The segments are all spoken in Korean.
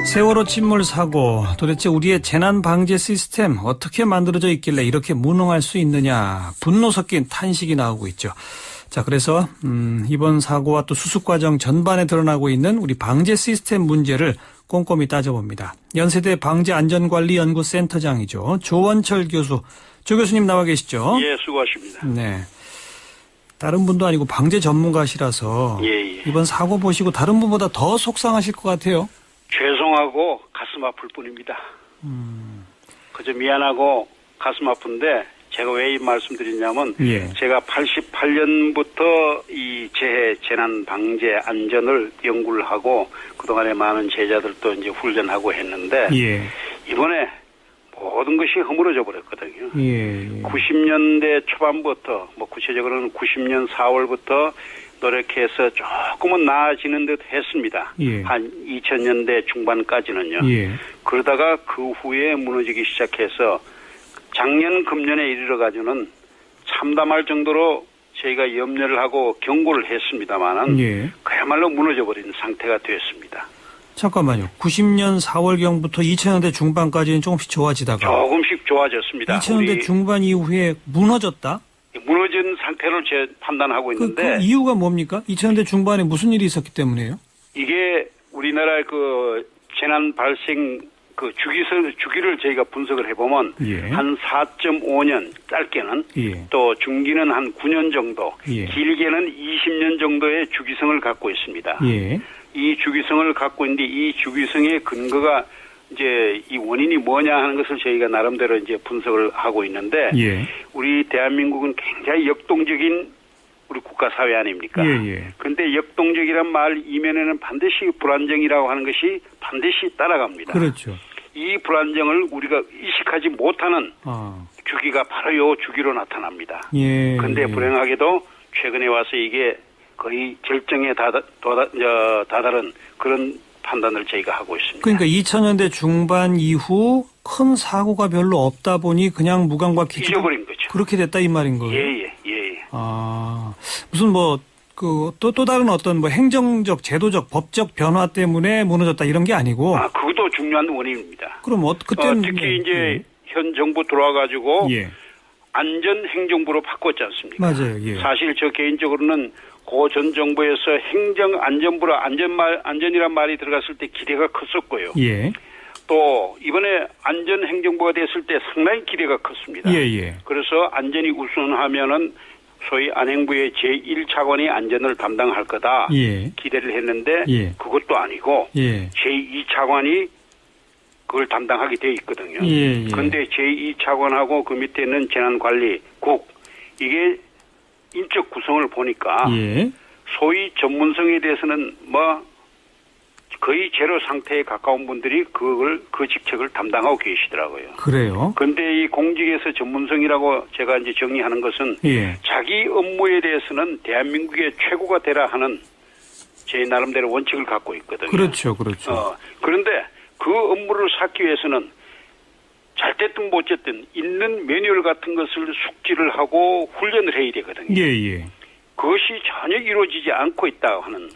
세월호 침몰 사고, 도대체 우리의 재난 방제 시스템 어떻게 만들어져 있길래 이렇게 무능할 수 있느냐, 분노 섞인 탄식이 나오고 있죠. 자, 그래서 이번 사고와 또 수습 과정 전반에 드러나고 있는 우리 방제 시스템 문제를 꼼꼼히 따져봅니다. 연세대 방제안전관리연구센터장이죠. 조원철 교수. 조 교수님 나와 계시죠? 예, 수고하십니다. 네. 다른 분도 아니고 방제 전문가시라서 이번 사고 보시고 다른 분보다 더 속상하실 것 같아요. 죄송하고 가슴 아플 뿐입니다. 그저 미안하고 가슴 아픈데 제가 왜 이 말씀드리냐면 제가 88년부터 이 재난 방제 안전을 연구를 하고 그동안에 많은 제자들도 이제 훈련하고 했는데 이번에 모든 것이 허물어져 버렸거든요. 90년대 초반부터 구체적으로는 90년 4월부터 노력해서 조금은 나아지는 듯 했습니다. 한 2000년대 중반까지는요. 그러다가 그 후에 무너지기 시작해서 작년 금년에 이르러가지고는 참담할 정도로 저희가 염려를 하고 경고를 했습니다마는 그야말로 무너져버린 상태가 되었습니다. 잠깐만요. 90년 4월경부터 2000년대 중반까지는 조금씩 좋아지다가 조금씩 좋아졌습니다. 2000년대 중반 이후에 무너졌다? 무너진 상태를 제 판단하고 있는데 그 이유가 뭡니까? 2000년대 중반에 무슨 일이 있었기 때문에요? 이게 우리나라의 그 재난 발생 그 주기를 저희가 분석을 해보면 한 4.5년 짧게는 또 중기는 한 9년 정도 길게는 20년 정도의 주기성을 갖고 있습니다. 이 주기성을 갖고 있는데 이 주기성의 근거가 이제 이 원인이 뭐냐 하는 것을 저희가 나름대로 이제 분석을 하고 있는데 우리 대한민국은 굉장히 역동적인 우리 국가 사회 아닙니까? 그런데 역동적이란 말 이면에는 반드시 불안정이라고 하는 것이 반드시 따라갑니다. 그렇죠. 이 불안정을 우리가 의식하지 못하는 주기가 바로 요 주기로 나타납니다. 그런데 불행하게도 최근에 와서 이게 거의 결정에 다다른 그런 판단을 저희가 하고 있습니다. 그러니까 2000년대 중반 이후 큰 사고가 별로 없다 보니 그냥 무감과 잊어버린 거죠. 그렇게 됐다 이 말인 거예요? 예. 무슨 또 다른 어떤 행정적, 제도적, 법적 변화 때문에 무너졌다 이런 게 아니고. 그것도 중요한 원인입니다. 그럼 그때는 특히 이제 현 정부 들어와가지고 안전행정부로 바꿨지 않습니까? 맞아요. 사실 저 개인적으로는 고 전 정부에서 행정안전부로 안전이란 말이 들어갔을 때 기대가 컸었고요. 또 이번에 안전행정부가 됐을 때 상당히 기대가 컸습니다. 그래서 안전이 우선하면은 소위 안행부의 제1차관이 안전을 담당할 거다 기대를 했는데 그것도 아니고 제2차관이 그걸 담당하게 돼 있거든요. 그런데 제2차관하고 그 밑에 있는 재난관리국 이게 인적 구성을 보니까 소위 전문성에 대해서는 거의 제로 상태에 가까운 분들이 그 직책을 담당하고 계시더라고요. 그래요? 그런데 이 공직에서 전문성이라고 제가 이제 정의하는 것은 자기 업무에 대해서는 대한민국의 최고가 되라 하는 제 나름대로 원칙을 갖고 있거든요. 그렇죠. 그런데 그 업무를 쌓기 위해서는 잘 됐든 못 됐든 있는 매뉴얼 같은 것을 숙지를 하고 훈련을 해야 되거든요. 그것이 전혀 이루어지지 않고 있다고 하는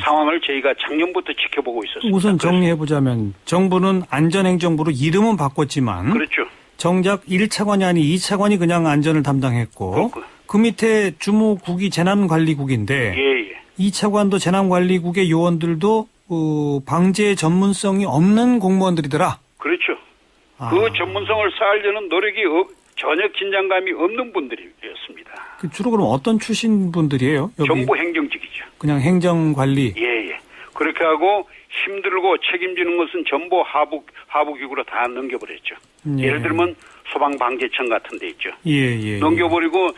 상황을 저희가 작년부터 지켜보고 있었습니다. 우선 정리해보자면 정부는 안전행정부로 이름은 바꿨지만 그렇죠. 정작 1차관이 아닌 2차관이 그냥 안전을 담당했고 그 밑에 주무국이 재난관리국인데 2차관도 재난관리국의 요원들도 방제 전문성이 없는 공무원들이더라. 그렇죠. 그 전문성을 쌓으려는 노력이 전혀 긴장감이 없는 분들이었습니다. 주로 그럼 어떤 출신 분들이에요? 정부 행정직이죠. 그냥 행정관리. 그렇게 하고 힘들고 책임지는 것은 전부 하부기구로 다 넘겨버렸죠. 예를 들면 소방방재청 같은 데 있죠. 넘겨버리고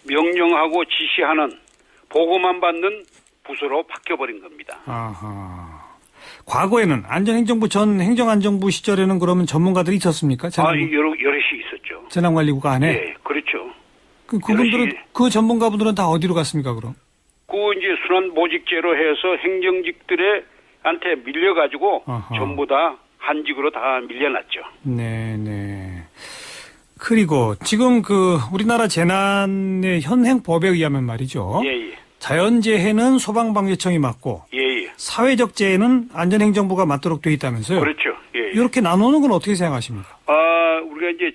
명령하고 지시하는 보고만 받는 부서로 바뀌어버린 겁니다. 과거에는 안전행정부 전 행정안전부 시절에는 그러면 전문가들이 있었습니까? 여럿이 있었죠. 재난관리국 안에? 그렇죠. 그분들은, 그 전문가분들은 다 어디로 갔습니까, 그럼? 이제 순환 모직제로 해서 행정직들한테 밀려가지고 전부 다 한직으로 다 밀려났죠. 그리고 지금 우리나라 재난의 현행 법에 의하면 말이죠. 자연재해는 소방방재청이 맡고 사회적 재해는 안전행정부가 맡도록 돼 있다면서요? 그렇죠. 예. 이렇게 나누는 건 어떻게 생각하십니까? 우리가 이제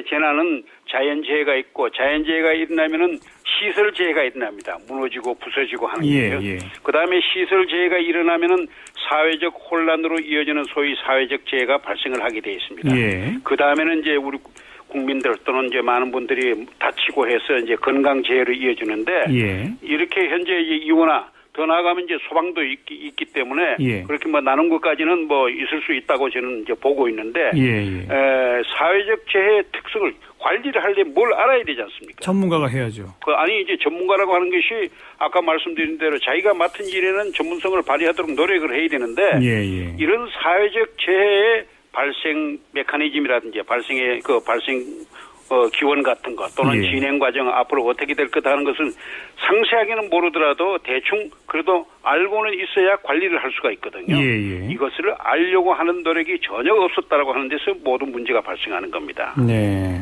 재난은 자연재해가 있고, 자연재해가 일어나면은 시설재해가 일어납니다. 무너지고 부서지고 하는 거예요. 예. 그 다음에 시설재해가 일어나면은 사회적 혼란으로 이어지는 소위 사회적 재해가 발생을 하게 되어 있습니다. 예. 그 다음에는 이제 우리 국민들 또는 이제 많은 분들이 다치고 해서 이제 건강재해로 이어지는데, 예. 이렇게 현재 이거나 더 나아가면 이제 소방도 있기 때문에 예. 그렇게 뭐 나눈 것까지는 뭐 있을 수 있다고 저는 이제 보고 있는데, 사회적 재해 특성을 관리를 하려면 뭘 알아야 되지 않습니까? 전문가가 해야죠. 아니 이제 전문가라고 하는 것이 아까 말씀드린 대로 자기가 맡은 일에는 전문성을 발휘하도록 노력을 해야 되는데, 이런 사회적 재해의 발생 메커니즘이라든지 발생 기원 같은 것 또는 진행 과정 앞으로 어떻게 될 거다 하는 것은 상세하게는 모르더라도 대충 그래도 알고는 있어야 관리를 할 수가 있거든요. 이것을 알려고 하는 노력이 전혀 없었다라고 하는 데서 모든 문제가 발생하는 겁니다. 네.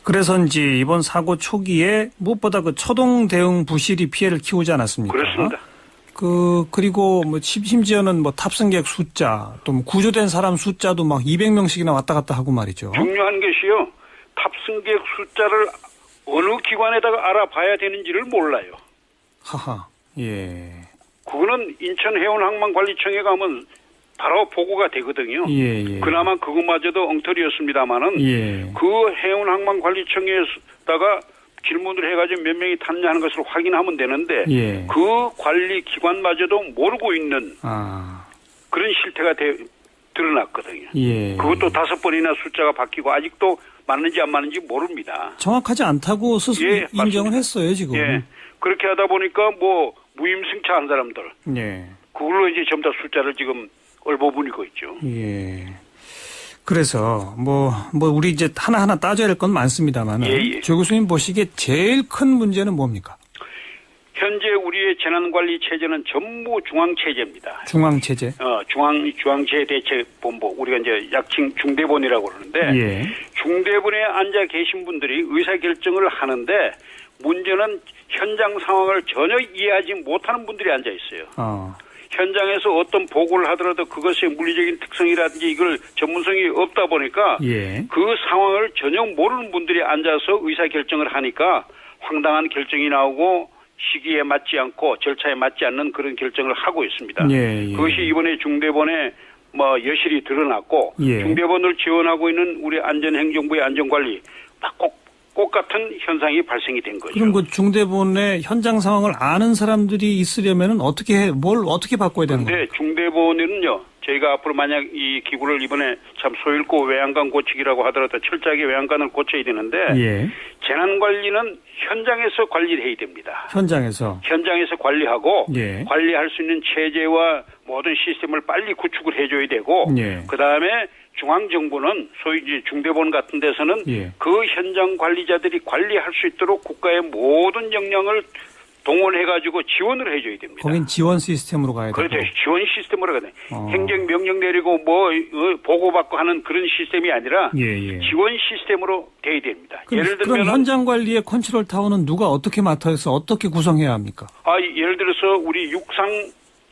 그래서인지 이번 사고 초기에 무엇보다 그 초동 대응 부실이 피해를 키우지 않았습니까? 그렇습니다. 그리고 뭐 심지어는 뭐 탑승객 숫자 또 뭐 구조된 사람 숫자도 막 200명씩이나 왔다 갔다 하고 말이죠. 중요한 것이요. 탑승객 숫자를 어느 기관에다가 알아봐야 되는지를 몰라요. 하하. 예. 그거는 인천해운항만관리청에 가면 바로 보고가 되거든요. 그나마 그것마저도 엉터리였습니다만은 그 해운항만관리청에다가 질문을 해가지고 몇 명이 탔냐 하는 것을 확인하면 되는데 그 관리 기관마저도 모르고 있는 그런 실태가 드러났거든요. 그것도 5번이나 숫자가 바뀌고 아직도 맞는지 안 맞는지 모릅니다. 정확하지 않다고 스스로 인정을 했어요, 지금. 그렇게 하다 보니까 뭐 무임승차한 사람들. 그걸로 이제 전부 다 숫자를 지금 얼버무리고 있죠. 그래서 우리 이제 하나하나 따져야 할 건 많습니다만은 조 교수님 보시기에 제일 큰 문제는 뭡니까? 현재 우리의 재난관리 체제는 전부 중앙체제입니다. 중앙체제? 중앙재해대책본부, 우리가 이제 약칭 중대본이라고 그러는데, 중대본에 앉아 계신 분들이 의사결정을 하는데, 문제는 현장 상황을 전혀 이해하지 못하는 분들이 앉아 있어요. 현장에서 어떤 보고를 하더라도 그것의 물리적인 특성이라든지 이걸 전문성이 없다 보니까, 그 상황을 전혀 모르는 분들이 앉아서 의사결정을 하니까 황당한 결정이 나오고, 시기에 맞지 않고 절차에 맞지 않는 그런 결정을 하고 있습니다. 그것이 이번에 중대본에 여실히 드러났고 중대본을 지원하고 있는 우리 안전행정부의 안전관리 꼭 같은 현상이 발생이 된 거죠. 그럼 그 중대본의 현장 상황을 아는 사람들이 있으려면 뭘 어떻게 바꿔야 되는 거예요? 그런데 중대본은요. 저희가 앞으로 만약 이 기구를 이번에 참 소잃고 외양간 고치기라고 하더라도 철저하게 외양간을 고쳐야 되는데 재난관리는 현장에서 관리를 해야 됩니다. 현장에서 관리하고 관리할 수 있는 체제와 모든 시스템을 빨리 구축을 해줘야 되고 그다음에 중앙정부는 소위 이제 중대본 같은 데서는 그 현장 관리자들이 관리할 수 있도록 국가의 모든 역량을 동원해가지고 지원을 해줘야 됩니다. 거긴 지원 시스템으로 가야 되고. 그렇죠. 지원 시스템으로 가야 돼. 행정명령 내리고 보고받고 하는 그런 시스템이 아니라 지원 시스템으로 돼야 됩니다. 예를 들면 그럼 현장 관리의 컨트롤 타워는 누가 어떻게 맡아서 어떻게 구성해야 합니까? 예를 들어서 우리 육상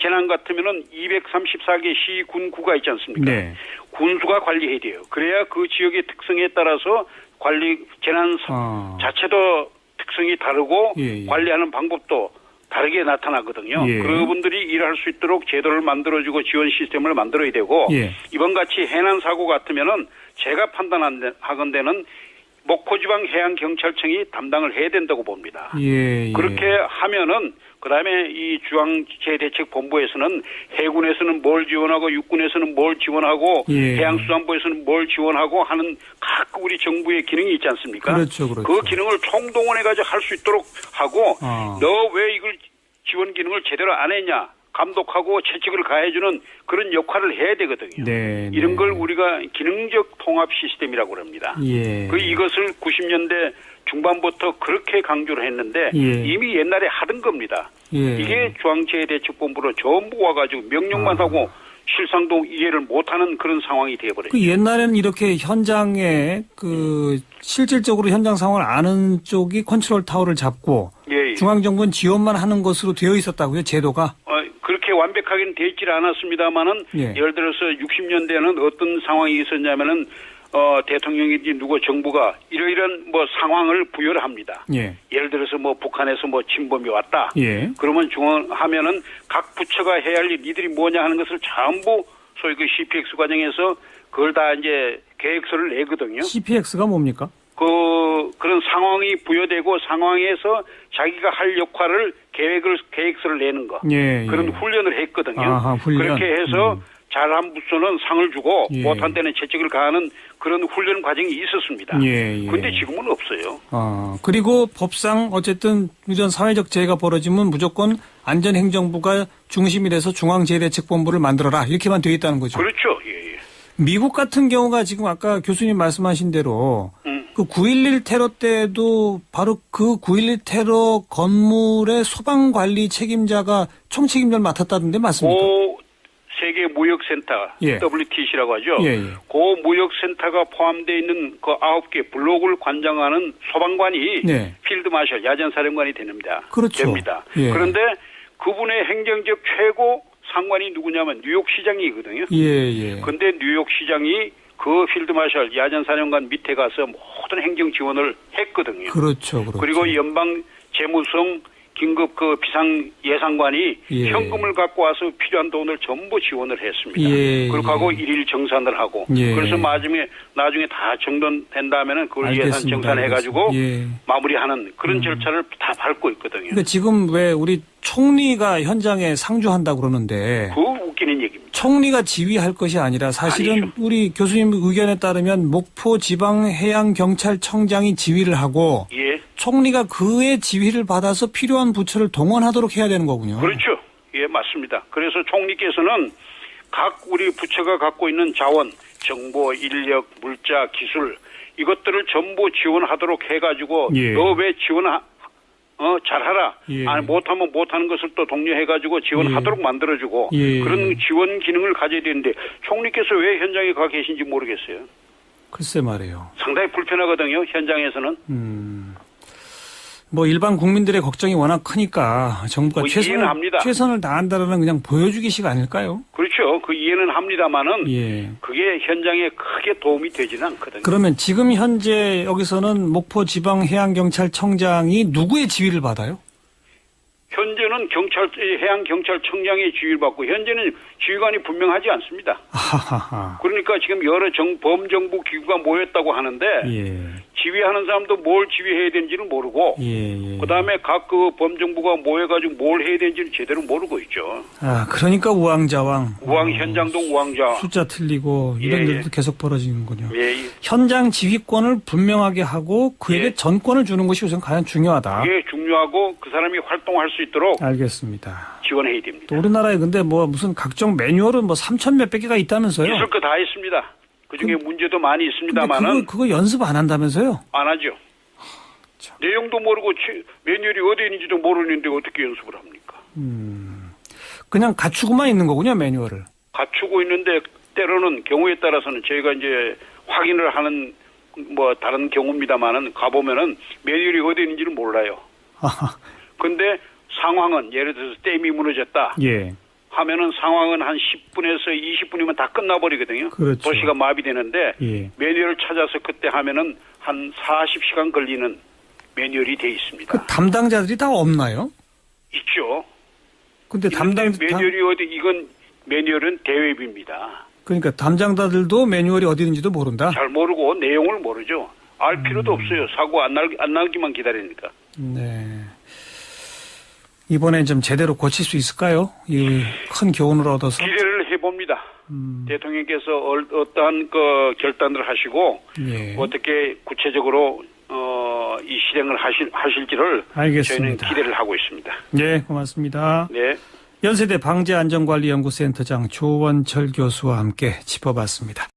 재난 같으면은 234개 시, 군, 구가 있지 않습니까? 군수가 관리해야 돼요. 그래야 그 지역의 특성에 따라서 재난 자체도 특성이 다르고 관리하는 방법도 다르게 나타나거든요. 그분들이 일할 수 있도록 제도를 만들어주고 지원 시스템을 만들어야 되고 이번같이 해난 사고 같으면은 제가 판단하건대는 목포지방해양경찰청이 담당을 해야 된다고 봅니다. 그렇게 하면은 그다음에 이 중앙재해대책본부에서는 해군에서는 뭘 지원하고 육군에서는 뭘 지원하고 해양수산부에서는 뭘 지원하고 하는 각 우리 정부의 기능이 있지 않습니까? 그렇죠. 그 기능을 총동원해가지고 할 수 있도록 하고 너 왜 이걸 지원 기능을 제대로 안 했냐? 감독하고 채찍을 가해주는 그런 역할을 해야 되거든요. 이런 걸 우리가 기능적 통합 시스템이라고 합니다. 이것을 90년대 중반부터 그렇게 강조를 했는데 이미 옛날에 하던 겁니다. 이게 중앙재해대책본부로 전부 와가지고 명령만 하고 실상도 이해를 못하는 그런 상황이 되어버렸죠. 옛날에는 이렇게 현장에 실질적으로 현장 상황을 아는 쪽이 컨트롤 타워를 잡고 중앙정부는 지원만 하는 것으로 되어 있었다고요, 제도가? 완벽하게는 되지 않았습니다만은 예. 예를 들어서 60년대에는 어떤 상황이 있었냐면은 대통령이든지 누구 정부가 이러이런 뭐 상황을 부여를 합니다. 예. 예를 들어서 뭐 북한에서 뭐 침범이 왔다. 예. 그러면 중앙하면은 각 부처가 해야 할 일들이 뭐냐 하는 것을 전부 소위 그 CPX 과정에서 그걸 다 이제 계획서를 내거든요. CPX가 뭡니까? 그런 상황이 부여되고 상황에서 자기가 할 역할을 계획서를 내는 거. 예, 그런 예. 훈련을 했거든요. 아하, 훈련. 그렇게 해서 잘한 부서는 상을 주고 예. 못한 데는 채찍을 가하는 그런 훈련 과정이 있었습니다. 예. 그런데 지금은 없어요. 그리고 법상 어쨌든 이런 사회적 재해가 벌어지면 무조건 안전행정부가 중심이 돼서 중앙재해대책본부를 만들어라 이렇게만 되어 있다는 거죠. 그렇죠. 예, 예. 미국 같은 경우가 지금 아까 교수님 말씀하신 대로 그 9.11 테러 때도 바로 그 9.11 테러 건물의 소방관리 책임자가 총책임자를 맡았다던데 맞습니까? 세계 무역센터, 예. WTC라고 하죠. 예, 예. 그 무역센터가 포함되어 있는 그 9개 블록을 관장하는 소방관이 네. 필드 마셜, 야전사령관이 됩니다. 그렇죠. 됩니다. 예. 그런데 그분의 행정적 최고 상관이 누구냐면 뉴욕시장이거든요. 예. 그런데 뉴욕시장이 그 필드 마셜, 야전사령관 밑에 가서 모든 행정 지원을 했거든요. 그렇죠. 그리고 연방 재무성 긴급 그 비상 예산관이 예. 현금을 갖고 와서 필요한 돈을 전부 지원을 했습니다. 예. 그렇게 하고 일일 정산을 하고 예. 그래서 나중에 다 정돈된 다음에는 그걸 알겠습니다. 예산 정산해가지고 예. 마무리하는 그런 절차를 다 밟고 있거든요. 그러니까 지금 왜 우리 총리가 현장에 상주한다 그러는데 그 웃기는 얘기입니다. 총리가 지휘할 것이 아니라 사실은 아니죠. 우리 교수님 의견에 따르면 목포 지방해양경찰청장이 지휘를 하고 예. 총리가 그의 지휘를 받아서 필요한 부처를 동원하도록 해야 되는 거군요. 그렇죠. 예, 맞습니다. 그래서 총리께서는 각 우리 부처가 갖고 있는 자원, 정보, 인력, 물자, 기술 이것들을 전부 지원하도록 해가지고 예. 너 왜 잘하라. 예. 아니, 못하면 못하는 것을 또 독려해가지고 지원하도록 예. 만들어주고 예. 그런 지원 기능을 가져야 되는데 총리께서 왜 현장에 가 계신지 모르겠어요. 글쎄 말이에요. 상당히 불편하거든요. 현장에서는. 뭐 일반 국민들의 걱정이 워낙 크니까 정부가 이해는 합니다. 최선을 다한다는 그냥 보여주기식 아닐까요? 그렇죠. 그 이해는 합니다만은 예. 그게 현장에 크게 도움이 되지는 않거든요. 그러면 지금 현재 여기서는 목포 지방해양경찰청장이 누구의 지휘를 받아요? 현재는 해양경찰청장의 지휘를 받고 현재는 지휘관이 분명하지 않습니다. 하하하. 그러니까 지금 여러 범정부 기구가 모였다고 하는데 예. 지휘하는 사람도 뭘 지휘해야 되는지는 모르고 예. 그다음에 각 그 범정부가 모여가지고 뭘 해야 되는지는 제대로 모르고 있죠. 그러니까 우왕좌왕. 현장도 우왕좌. 숫자 틀리고 이런 예, 예. 일도 계속 벌어지는군요. 예. 현장 지휘권을 분명하게 하고 그에게 예. 전권을 주는 것이 우선 가장 중요하다. 그게 중요하고 그 사람이 활동할 수 있도록 알겠습니다. 지원해야 됩니다. 또 우리나라에 근데 뭐 무슨 각종 매뉴얼은 뭐 3천 몇백 개가 있다면서요? 있을 거 다 있습니다. 그중에 문제도 많이 있습니다만은 그거 연습 안 한다면서요? 안 하죠. 내용도 모르고 매뉴얼이 어디 있는지도 모르는데 어떻게 연습을 합니까? 그냥 갖추고만 있는 거군요, 매뉴얼을. 갖추고 있는데 때로는 경우에 따라서는 저희가 이제 확인을 하는 뭐 다른 경우입니다만은 가보면은 매뉴얼이 어디 있는지는 몰라요. 근데 상황은 예를 들어서 댐이 무너졌다. 예. 하면은 상황은 한 10분에서 20분이면 다 끝나버리거든요. 그렇죠. 도시가 마비되는데 예. 매뉴얼을 찾아서 그때 하면은 한 40시간 걸리는 매뉴얼이 돼 있습니다. 그 담당자들이 다 없나요? 있죠. 근데 매뉴얼이 이건 매뉴얼은 대외비입니다. 그러니까 담당자들도 매뉴얼이 어디 있는지도 모른다. 잘 모르고 내용을 모르죠. 알 필요도 없어요. 사고 안 나기만 기다리니까. 네. 이번엔 좀 제대로 고칠 수 있을까요? 이 큰 교훈을 얻어서. 기대를 해봅니다. 대통령께서 어떠한 그 결단을 하시고 예. 어떻게 구체적으로 이 실행을 하실지를 알겠습니다. 저희는 기대를 하고 있습니다. 네, 고맙습니다. 네. 연세대 방재안전관리연구센터장 조원철 교수와 함께 짚어봤습니다.